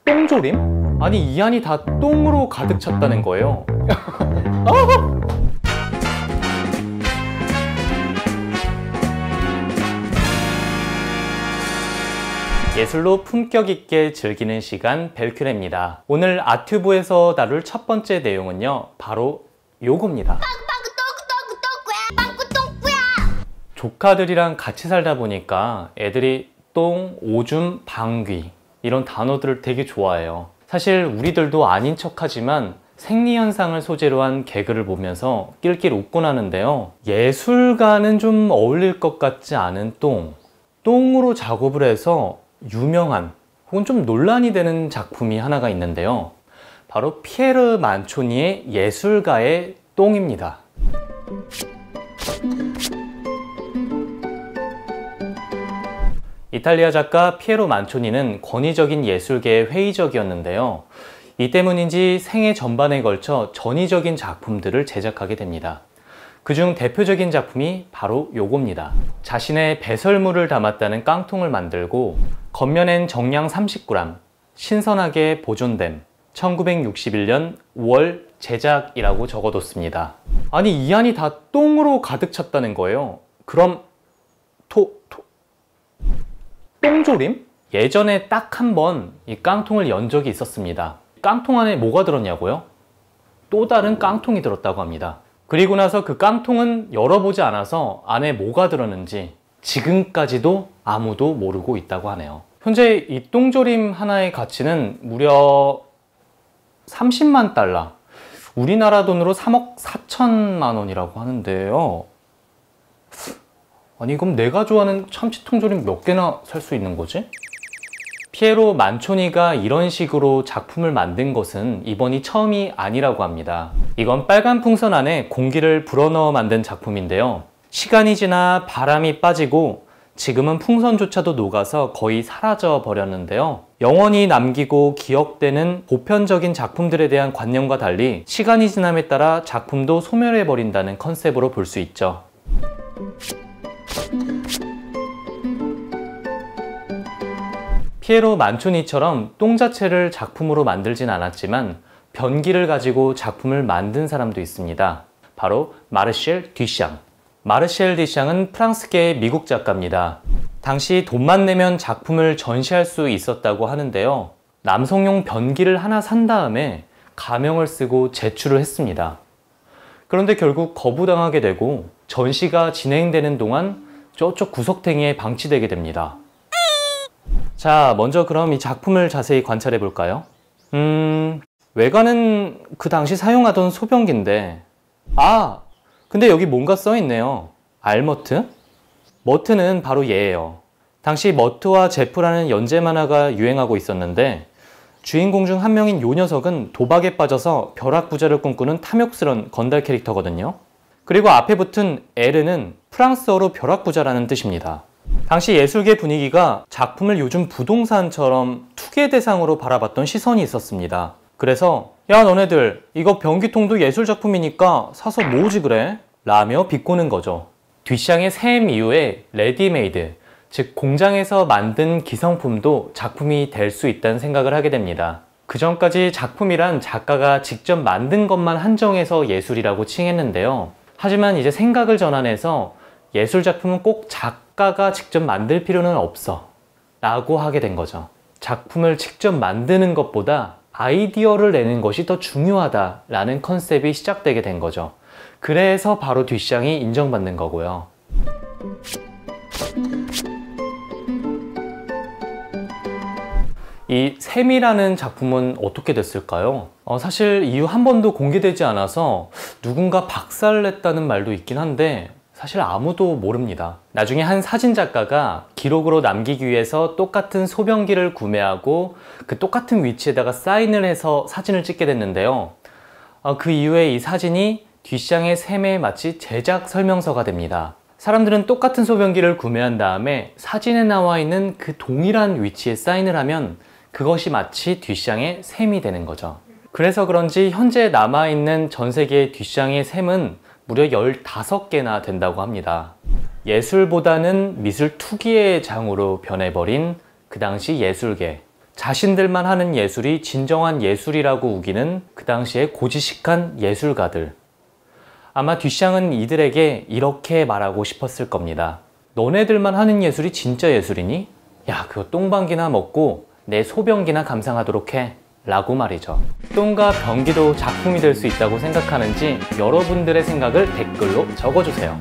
똥조림? 아니 이 안이 다 똥으로 가득 찼다는 거예요. 예술로 품격 있게 즐기는 시간 벨큐레입니다. 오늘 아튜브에서 다룰 첫 번째 내용은요, 바로 요겁니다. 조카들이랑 같이 살다 보니까 애들이 똥, 오줌, 방귀 이런 단어들을 되게 좋아해요. 사실 우리들도 아닌 척하지만 생리현상을 소재로 한 개그를 보면서 낄낄 웃곤 하는데요, 예술가는 좀 어울릴 것 같지 않은 똥으로 작업을 해서 유명한 혹은 좀 논란이 되는 작품이 하나가 있는데요, 바로 피에르 만초니의 예술가의 똥입니다. 이탈리아 작가 피에로 만초니는 권위적인 예술계의 회의적이었는데요, 이 때문인지 생애 전반에 걸쳐 전위적인 작품들을 제작하게 됩니다. 그중 대표적인 작품이 바로 요겁니다. 자신의 배설물을 담았다는 깡통을 만들고 겉면엔 정량 30g, 신선하게 보존됨, 1961년 5월 제작이라고 적어뒀습니다. 아니 이 안이 다 똥으로 가득 찼다는 거예요. 그럼 똥조림? 예전에 딱 한 번 이 깡통을 연 적이 있었습니다. 깡통 안에 뭐가 들었냐고요? 또 다른 깡통이 들었다고 합니다. 그리고 나서 그 깡통은 열어보지 않아서 안에 뭐가 들었는지 지금까지도 아무도 모르고 있다고 하네요. 현재 이 똥조림 하나의 가치는 무려 30만 달러, 우리나라 돈으로 3억 4천만 원이라고 하는데요. 아니 그럼 내가 좋아하는 참치통조림 몇 개나 살 수 있는 거지? 피에로 만초니가 이런 식으로 작품을 만든 것은 이번이 처음이 아니라고 합니다. 이건 빨간 풍선 안에 공기를 불어넣어 만든 작품인데요, 시간이 지나 바람이 빠지고 지금은 풍선조차도 녹아서 거의 사라져 버렸는데요, 영원히 남기고 기억되는 보편적인 작품들에 대한 관념과 달리 시간이 지남에 따라 작품도 소멸해 버린다는 컨셉으로 볼 수 있죠. 피에로 만초니처럼 똥 자체를 작품으로 만들진 않았지만 변기를 가지고 작품을 만든 사람도 있습니다. 바로 마르셀 듀샹. 마르셀 듀샹은 프랑스계의 미국 작가입니다. 당시 돈만 내면 작품을 전시할 수 있었다고 하는데요, 남성용 변기를 하나 산 다음에 가명을 쓰고 제출을 했습니다. 그런데 결국 거부당하게 되고 전시가 진행되는 동안 저쪽 구석탱이에 방치되게 됩니다. 자, 먼저 그럼 이 작품을 자세히 관찰해 볼까요? 외관은 그 당시 사용하던 소변기인데, 근데 여기 뭔가 써 있네요. 알머트? 머트는 바로 얘예요. 당시 머트와 제프라는 연재 만화가 유행하고 있었는데, 주인공 중 한 명인 요 녀석은 도박에 빠져서 벼락부자를 꿈꾸는 탐욕스런 건달 캐릭터거든요. 그리고 앞에 붙은 에르는 프랑스어로 벼락부자라는 뜻입니다. 당시 예술계 분위기가 작품을 요즘 부동산처럼 투기 대상으로 바라봤던 시선이 있었습니다. 그래서 야 너네들 이거 변기통도 예술작품이니까 사서 뭐지 그래? 라며 비꼬는 거죠. 듀샹의 샘 이후에 레디메이드, 즉 공장에서 만든 기성품도 작품이 될 수 있다는 생각을 하게 됩니다. 그 전까지 작품이란 작가가 직접 만든 것만 한정해서 예술이라고 칭했는데요, 하지만 이제 생각을 전환해서 예술작품은 꼭 작가가 직접 만들 필요는 없어 라고 하게 된 거죠. 작품을 직접 만드는 것보다 아이디어를 내는 것이 더 중요하다라는 컨셉이 시작되게 된 거죠. 그래서 바로 듀샹이 인정받는 거고요. 이 샘이라는 작품은 어떻게 됐을까요? 사실 이후 한 번도 공개되지 않아서 누군가 박살냈다는 말도 있긴 한데 사실 아무도 모릅니다. 나중에 한 사진작가가 기록으로 남기기 위해서 똑같은 소변기를 구매하고 그 똑같은 위치에다가 사인을 해서 사진을 찍게 됐는데요, 그 이후에 이 사진이 듀샹의 샘의 마치 제작 설명서가 됩니다. 사람들은 똑같은 소변기를 구매한 다음에 사진에 나와 있는 그 동일한 위치에 사인을 하면 그것이 마치 듀샹의 샘이 되는 거죠. 그래서 그런지 현재 남아있는 전 세계의 듀샹의 샘은 무려 15개나 된다고 합니다. 예술보다는 미술 투기의 장으로 변해버린 그 당시 예술계, 자신들만 하는 예술이 진정한 예술이라고 우기는 그 당시의 고지식한 예술가들. 아마 듀샹은 이들에게 이렇게 말하고 싶었을 겁니다. 너네들만 하는 예술이 진짜 예술이니? 야, 그거 똥방귀나 먹고 내 소변기나 감상하도록 해 라고 말이죠. 똥과 변기도 작품이 될 수 있다고 생각하는지 여러분들의 생각을 댓글로 적어주세요.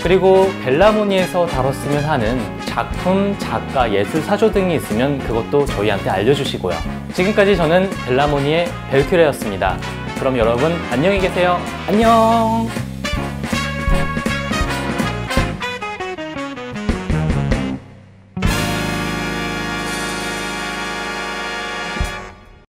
그리고 벨라모니에서 다뤘으면 하는 작품, 작가, 예술사조 등이 있으면 그것도 저희한테 알려주시고요. 지금까지 저는 벨라모니의 벨큐레였습니다. 그럼 여러분 안녕히 계세요. 안녕!